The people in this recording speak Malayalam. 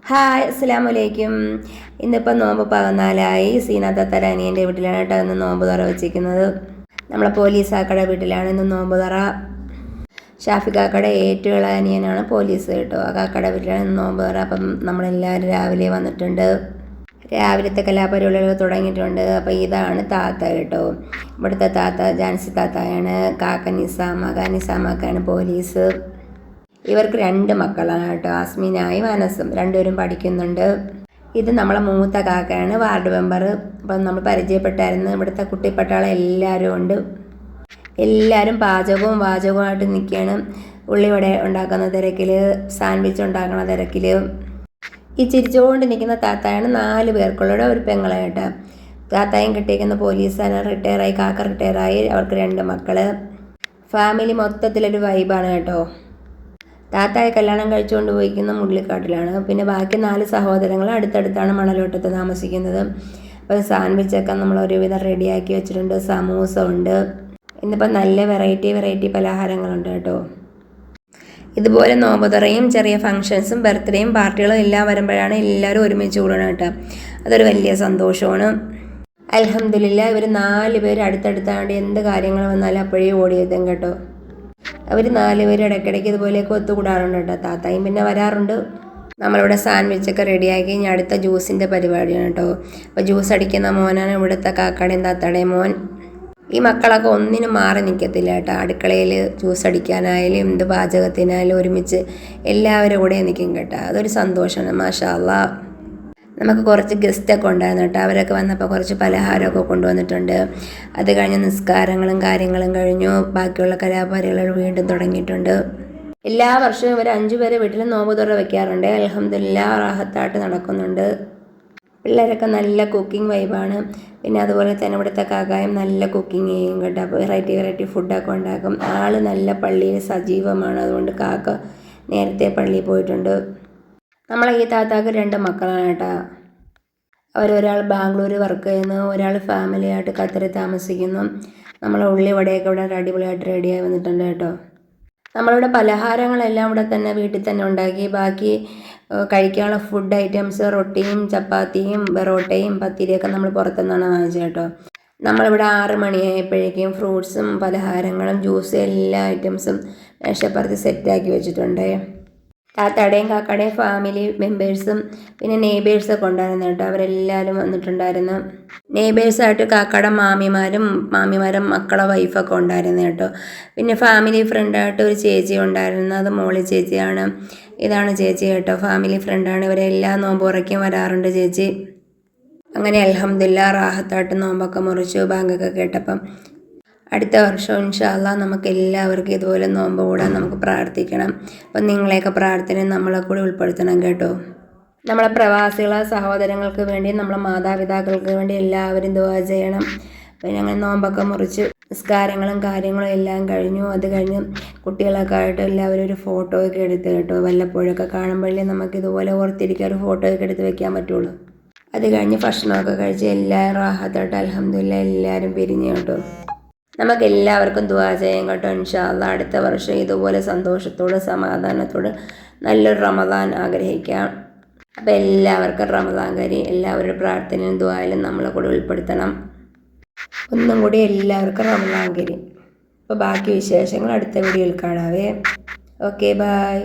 ഹായ് അസ്സലാമു അലൈക്കും. ഇന്നിപ്പോൾ നോമ്പ് 14 സീനാത്ത അനിയൻ്റെ വീട്ടിലാണ് കേട്ടോ ഇന്ന് നോമ്പ് തുറ വെച്ചിരിക്കുന്നത്. നമ്മളെ പോലീസാക്കടെ വീട്ടിലാണ് ഇന്ന് നോമ്പ് തുറ. ഷാഫി കാക്കയുടെ ഏറ്റവും ഇളയ അനിയനാണ് പോലീസ് കേട്ടോ. ആ കാക്കയുടെ വീട്ടിലാണ് ഇന്ന് നോമ്പ് തുറ. അപ്പം നമ്മളെല്ലാവരും രാവിലെ വന്നിട്ടുണ്ട്. രാവിലത്തെ കലാപരിപാടികൾ തുടങ്ങിയിട്ടുണ്ട്. അപ്പോൾ ഇതാണ് താത്ത കേട്ടോ. ഇവിടുത്തെ താത്ത ജാൻസി താത്തയാണ്. കാക്ക നിസാമാക്കാണ് പോലീസ്. ഇവർക്ക് 2 മക്കളാണ് കേട്ടോ, ആസ്മിനായും അനസും. രണ്ടുപേരും പഠിക്കുന്നുണ്ട്. ഇത് നമ്മളെ മൂത്ത കാക്കയാണ്, വാർഡ് മെമ്പർ. അപ്പം നമ്മൾ പരിചയപ്പെട്ടായിരുന്നു. ഇവിടുത്തെ കുട്ടിപ്പട്ടാളം എല്ലാവരും ഉണ്ട്. എല്ലാവരും വാചകവുമായിട്ട് നിൽക്കുകയാണ്. ഉള്ളിവട ഉണ്ടാക്കുന്ന തിരക്കിൽ, സാൻഡ്വിച്ച് ഉണ്ടാക്കുന്ന തിരക്കിൽ. ഈ ചിരിച്ചുകൊണ്ട് നിൽക്കുന്ന താത്തായാണ് 4 പേർക്കുള്ള ഒരു പെങ്ങളെ കേട്ടോ. താത്തായും കിട്ടിയിരിക്കുന്ന പോലീസാണ്, റിട്ടയറായി. കാക്ക റിട്ടയറായി. അവർക്ക് 2 മക്കൾ. ഫാമിലി മൊത്തത്തിലൊരു വൈബാണ് കേട്ടോ. താത്തായെ കല്യാണം കഴിച്ചുകൊണ്ട് പോയിരിക്കുന്ന മുള്ളിക്കാട്ടിലാണ്. പിന്നെ ബാക്കി 4 സഹോദരങ്ങൾ അടുത്തടുത്താണ് മണലോട്ടത്ത് താമസിക്കുന്നത്. അപ്പോൾ സാൻഡ്വിച്ചൊക്കെ നമ്മൾ ഒരുവിധം റെഡിയാക്കി വെച്ചിട്ടുണ്ട്. സമൂസ ഉണ്ട്. ഇന്നിപ്പോൾ നല്ല വെറൈറ്റി പലഹാരങ്ങളുണ്ട് കേട്ടോ. ഇതുപോലെ നോമ്പുതുറയും ചെറിയ ഫങ്ഷൻസും ബർത്ത്ഡേയും പാർട്ടികളും എല്ലാം വരുമ്പോഴാണ് എല്ലാവരും ഒരുമിച്ച് കൂടണം കേട്ടോ. അതൊരു വലിയ സന്തോഷമാണ്. അൽഹംദുലില്ലാ ഇവർ 4 പേര് അടുത്തടുത്താണ്ട് എന്ത് കാര്യങ്ങൾ വന്നാലും അപ്പോഴേ ഓടിയെത്തും കേട്ടോ. അവർ 4 പേര് ഇടയ്ക്കിടയ്ക്ക് ഇതുപോലെയൊക്കെ ഒത്തുകൂടാറുണ്ട് കേട്ടോ. താത്തായും പിന്നെ വരാറുണ്ട്. നമ്മളിവിടെ സാൻഡ്വിച്ചൊക്കെ റെഡിയാക്കി കഴിഞ്ഞാൽ അടുത്ത ജ്യൂസിൻ്റെ പരിപാടിയാണ് കേട്ടോ. അപ്പോൾ ജ്യൂസ് അടിക്കുന്ന മോനാണ് ഇവിടുത്തെ കാക്കടയും താത്താടേയും മോൻ. ഈ മക്കളൊക്കെ ഒന്നിനും മാറി നിൽക്കത്തില്ല കേട്ടോ. അടുക്കളയിൽ ജ്യൂസ് അടിക്കാനായാലും എന്ത് പാചകത്തിനായാലും ഒരുമിച്ച് എല്ലാവരും കൂടെ നിൽക്കും കേട്ടോ. അതൊരു സന്തോഷമാണ്. മാഷാ അല്ലാ. നമുക്ക് കുറച്ച് ഗസ്റ്റൊക്കെ ഉണ്ടായിരുന്നു കേട്ടോ. അവരൊക്കെ വന്നപ്പോൾ കുറച്ച് പലഹാരമൊക്കെ കൊണ്ടുവന്നിട്ടുണ്ട്. അത് കഴിഞ്ഞ് നിസ്കാരങ്ങളും കാര്യങ്ങളും കഴിഞ്ഞു. ബാക്കിയുള്ള കലാപരിപാടികൾ വീണ്ടും തുടങ്ങിയിട്ടുണ്ട്. എല്ലാ വർഷവും ഇവർ 5 പേരെ വീട്ടിൽ നോമ്പ് തുറ വയ്ക്കാറുണ്ട്. അൽഹംദുലില്ലാ റാഹത്തായിട്ട് നടക്കുന്നുണ്ട്. പിള്ളേരൊക്കെ നല്ല കുക്കിംഗ് വൈബാണ്. പിന്നെ അതുപോലെ തന്നെ ഇവിടുത്തെ കാക്കായും നല്ല കുക്കിംഗ് ചെയ്യും കേട്ടോ. അപ്പോൾ വെറൈറ്റി ഫുഡൊക്കെ ഉണ്ടാക്കും. ആൾ നല്ല പള്ളിയിൽ സജീവമാണ്. അതുകൊണ്ട് കാക്ക നേരത്തെ പള്ളിയിൽ പോയിട്ടുണ്ട്. നമ്മളെ ഈ താത്താക്ക് 2 മക്കളാണ് കേട്ടോ. ഒരാൾ ബാംഗ്ലൂർ വർക്ക് ചെയ്യുന്നു, ഒരാൾ ഫാമിലിയായിട്ട് ഖത്തറിൽ താമസിക്കുന്നു. നമ്മളെ ഉള്ളിവടയൊക്കെ ഇവിടെ അടിപൊളിയായിട്ട് റെഡിയായി വന്നിട്ടുണ്ട് കേട്ടോ. നമ്മളിവിടെ പലഹാരങ്ങളെല്ലാം ഇവിടെ തന്നെ വീട്ടിൽ തന്നെ ഉണ്ടാക്കി. ബാക്കി കഴിക്കാനുള്ള ഫുഡ് ഐറ്റംസ് റൊട്ടിയും ചപ്പാത്തിയും ബെറോട്ടയും പത്തിരിയൊക്കെ നമ്മൾ പുറത്തുനിന്നാണ് വാങ്ങിച്ചത് കേട്ടോ. നമ്മളിവിടെ 6 മണിയായപ്പോഴേക്കും ഫ്രൂട്ട്സും പലഹാരങ്ങളും ജ്യൂസും എല്ലാ ഐറ്റംസും മേശപ്പുറത്ത് സെറ്റാക്കി വെച്ചിട്ടുണ്ട്. താത്താടേയും കാക്കടേയും ഫാമിലി മെമ്പേഴ്സും പിന്നെ നെയ്ബേഴ്സൊക്കെ ഉണ്ടായിരുന്നു കേട്ടോ. അവരെല്ലാവരും വന്നിട്ടുണ്ടായിരുന്നു. നെയ്ബേഴ്സായിട്ട് കാക്കയുടെ മാമിമാരും മക്കളെ വൈഫൊക്കെ ഉണ്ടായിരുന്നു കേട്ടോ. പിന്നെ ഫാമിലി ഫ്രണ്ടായിട്ട് ഒരു ചേച്ചി ഉണ്ടായിരുന്നു. അത് മോളി ചേച്ചിയാണ്. ഇതാണ് ചേച്ചി കേട്ടോ. ഫാമിലി ഫ്രണ്ടാണ്. ഇവരെല്ലാ നോമ്പ് തുറയ്ക്കും വരാറുണ്ട് ചേച്ചി. അങ്ങനെ അൽഹംദുലില്ലാ റാഹത്തായിട്ട് നോമ്പൊക്കെ മുറിച്ചു. ബാങ്കൊക്കെ കേട്ടപ്പം അടുത്ത വർഷം ഇൻഷാ അല്ലാഹ് നമുക്ക് എല്ലാവർക്കും ഇതുപോലെ നോമ്പ് കൂടാൻ നമുക്ക് പ്രാർത്ഥിക്കണം. അപ്പം നിങ്ങളെയൊക്കെ പ്രാർത്ഥന നമ്മളെ കൂടി ഉൾപ്പെടുത്തണം കേട്ടോ. നമ്മളെ പ്രവാസികളെ സഹോദരങ്ങൾക്ക് വേണ്ടി നമ്മളെ മാതാപിതാക്കൾക്ക് വേണ്ടി എല്ലാവരും ദുആ ചെയ്യണം. പിന്നെ അങ്ങനെ നോമ്പൊക്കെ മുറിച്ച് നിസ്കാരങ്ങളും കാര്യങ്ങളും എല്ലാം കഴിഞ്ഞു. അത് കഴിഞ്ഞ് കുട്ടികളൊക്കെ ആയിട്ട് എല്ലാവരും ഒരു ഫോട്ടോയൊക്കെ എടുത്ത് കേട്ടോ. വല്ലപ്പോഴൊക്കെ കാണുമ്പോഴേ നമുക്ക് ഇതുപോലെ ഓർത്തിരിക്കാൻ ഒരു ഫോട്ടോയൊക്കെ എടുത്ത് വെക്കാൻ പറ്റുള്ളൂ. അത് കഴിഞ്ഞ് ഭക്ഷണമൊക്കെ കഴിച്ച് എല്ലാവരും റാഹത്തായിട്ട് അൽഹംദുലില്ലാ എല്ലാവരും പിരിഞ്ഞു കേട്ടോ. നമുക്ക് എല്ലാവർക്കും ദുആ ചെയ്യാം കേട്ടോ. ഇൻഷാ അല്ലാഹ് അടുത്ത വർഷം ഇതുപോലെ സന്തോഷത്തോടെ സമാധാനത്തോടെ നല്ലൊരു റമദാൻ ആഗ്രഹിക്കാം. അപ്പോൾ എല്ലാവർക്കും റമദാൻ കരീം. എല്ലാവരുടെ പ്രാർത്ഥനയും ദുആയിലും നമ്മളെ കൂടെ ഉൾപ്പെടുത്തണം. ഒന്നും കൂടി എല്ലാവർക്കും റമദാൻ കരീം. അപ്പോൾ ബാക്കി വിശേഷങ്ങൾ അടുത്ത വീഡിയോയിൽ കാണാവേ. Okay, by.